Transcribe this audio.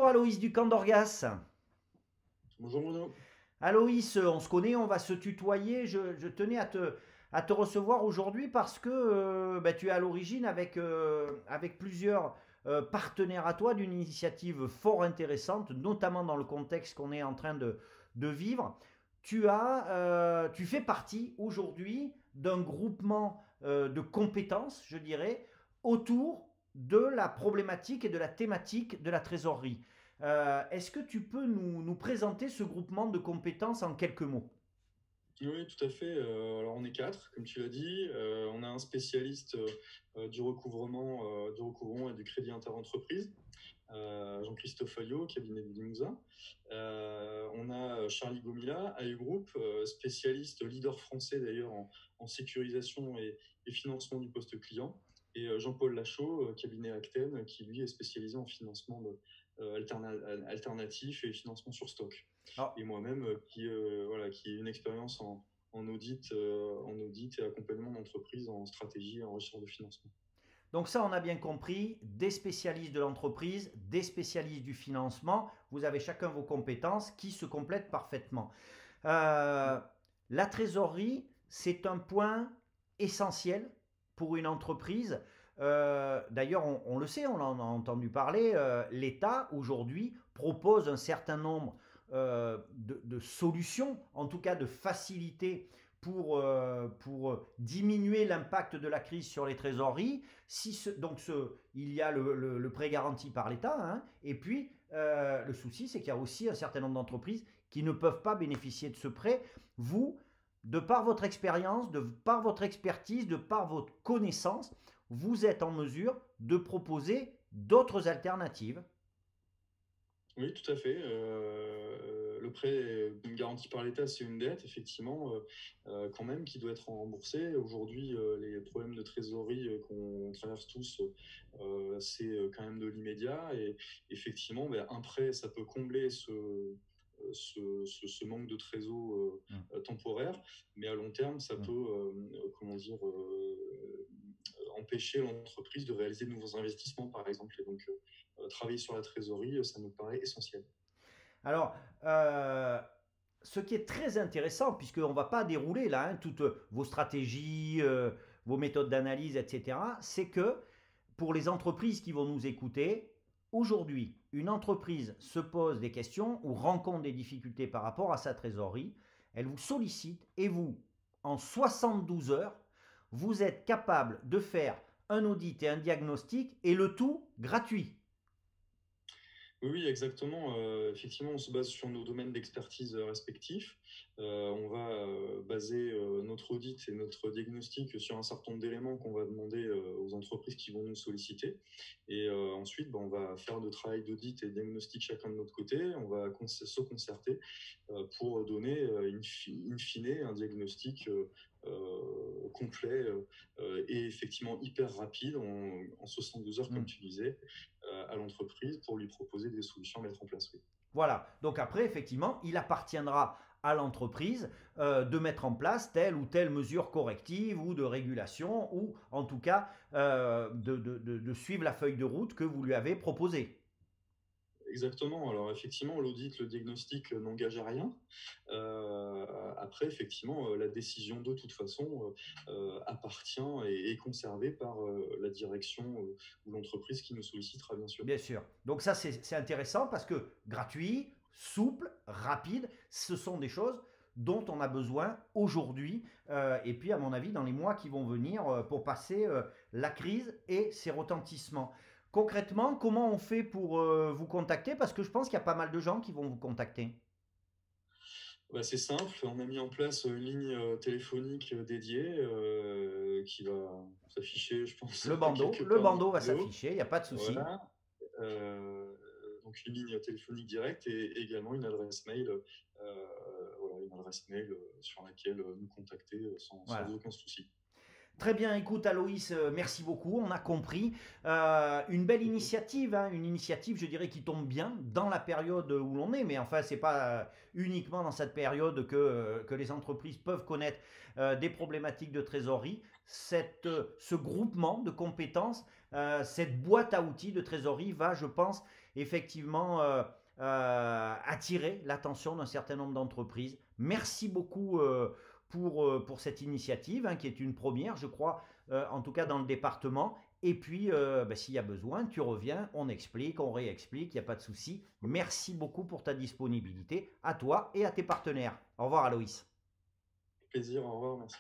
Aloïs du Camp d'Orgas. Bonjour Bruno. Aloïs, on se connaît, on va se tutoyer. Je tenais à te recevoir aujourd'hui parce que tu es à l'origine avec plusieurs partenaires à toi d'une initiative fort intéressante, notamment dans le contexte qu'on est en train de vivre. Tu fais partie aujourd'hui d'un groupement de compétences, je dirais, autour de la problématique et de la thématique de la trésorerie. Est-ce que tu peux nous présenter ce groupement de compétences en quelques mots? Oui, tout à fait. Alors on est quatre, comme tu l'as dit. On a un spécialiste du recouvrement et du crédit interentreprise, Jean-Christophe Alliot, cabinet de Limousin. On a Charlie Gomila, AE Group, spécialiste leader français d'ailleurs en sécurisation et financement du poste client. Et Jean-Paul Lachaud, cabinet Acten, qui lui est spécialisé en financement alternatif et financement sur stock. Alors, Et moi-même, qui ai une expérience en audit et accompagnement d'entreprise en stratégie et en recherche de financement. donc ça, on a bien compris, des spécialistes de l'entreprise, des spécialistes du financement, vous avez chacun vos compétences qui se complètent parfaitement. Euh, la trésorerie, c'est un point essentiel pour une entreprise. D'ailleurs, on le sait, on en a entendu parler, l'État aujourd'hui propose un certain nombre de solutions, en tout cas de facilités pour diminuer l'impact de la crise sur les trésoreries. Il y a le prêt garanti par l'État, hein, et puis le souci, c'est qu'il y a aussi un certain nombre d'entreprises qui ne peuvent pas bénéficier de ce prêt. Vous, de par votre expérience, de par votre expertise, de par votre connaissance, vous êtes en mesure de proposer d'autres alternatives. Oui, tout à fait. Le prêt garanti par l'État, c'est une dette, effectivement, quand même, qui doit être remboursée. Aujourd'hui, les problèmes de trésorerie qu'on traverse tous, c'est quand même de l'immédiat. Et effectivement, ben, un prêt, ça peut combler ce manque de trésor temporaire, mais à long terme, ça peut, comment dire, empêcher l'entreprise de réaliser de nouveaux investissements, par exemple. Et donc, travailler sur la trésorerie, ça nous paraît essentiel. Alors, ce qui est très intéressant, puisqu'on ne va pas dérouler là, hein, toutes vos stratégies, vos méthodes d'analyse, etc., c'est que pour les entreprises qui vont nous écouter, aujourd'hui, une entreprise se pose des questions ou rencontre des difficultés par rapport à sa trésorerie, elle vous sollicite et vous, en 72 heures, vous êtes capable de faire un audit et un diagnostic et le tout gratuit. Oui, oui, exactement. Effectivement, on se base sur nos domaines d'expertise respectifs. On va baser notre audit et notre diagnostic sur un certain nombre d'éléments qu'on va demander aux entreprises qui vont nous solliciter. Et ensuite, ben, on va faire de travail d'audit et de diagnostic chacun de notre côté. On va se concerter pour donner in fine un diagnostic complet et effectivement hyper rapide en 72 heures, comme Hmm. tu disais, à l'entreprise pour lui proposer des solutions à mettre en place. Oui. Voilà. Donc après, effectivement, il appartiendra à l'entreprise de mettre en place telle ou telle mesure corrective ou de régulation ou en tout cas de suivre la feuille de route que vous lui avez proposée. Exactement. Alors effectivement, l'audit, le diagnostic n'engage à rien. Après, effectivement, la décision de toute façon appartient et est conservée par la direction ou l'entreprise qui nous sollicitera, bien sûr. Bien sûr. Donc ça, c'est intéressant parce que gratuit, souple, rapide, ce sont des choses dont on a besoin aujourd'hui et puis à mon avis dans les mois qui vont venir pour passer la crise et ses retentissements. Concrètement, comment on fait pour vous contacter? Parce que je pense qu'il y a pas mal de gens qui vont vous contacter. Bah, c'est simple, on a mis en place une ligne téléphonique dédiée qui va s'afficher, je pense, quelque Le part dans bandeau va la vidéo. s'afficher, il n'y a pas de souci. Voilà. Euh, donc une ligne téléphonique directe et également une adresse mail, sur laquelle nous contacter sans Voilà. aucun souci. Très bien, écoute Aloïs, merci beaucoup, on a compris. Une belle initiative, hein, une initiative, je dirais, qui tombe bien dans la période où l'on est, mais enfin, c'est pas uniquement dans cette période que les entreprises peuvent connaître des problématiques de trésorerie. Ce groupement de compétences, cette boîte à outils de trésorerie va, je pense, effectivement attirer l'attention d'un certain nombre d'entreprises. Merci beaucoup pour cette initiative, hein, qui est une première, je crois, en tout cas dans le département. Et puis, bah, s'il y a besoin, tu reviens, on explique, on réexplique, il n'y a pas de souci. Merci beaucoup pour ta disponibilité, à toi et à tes partenaires. Au revoir, Aloïs. Plaisir, au revoir, merci.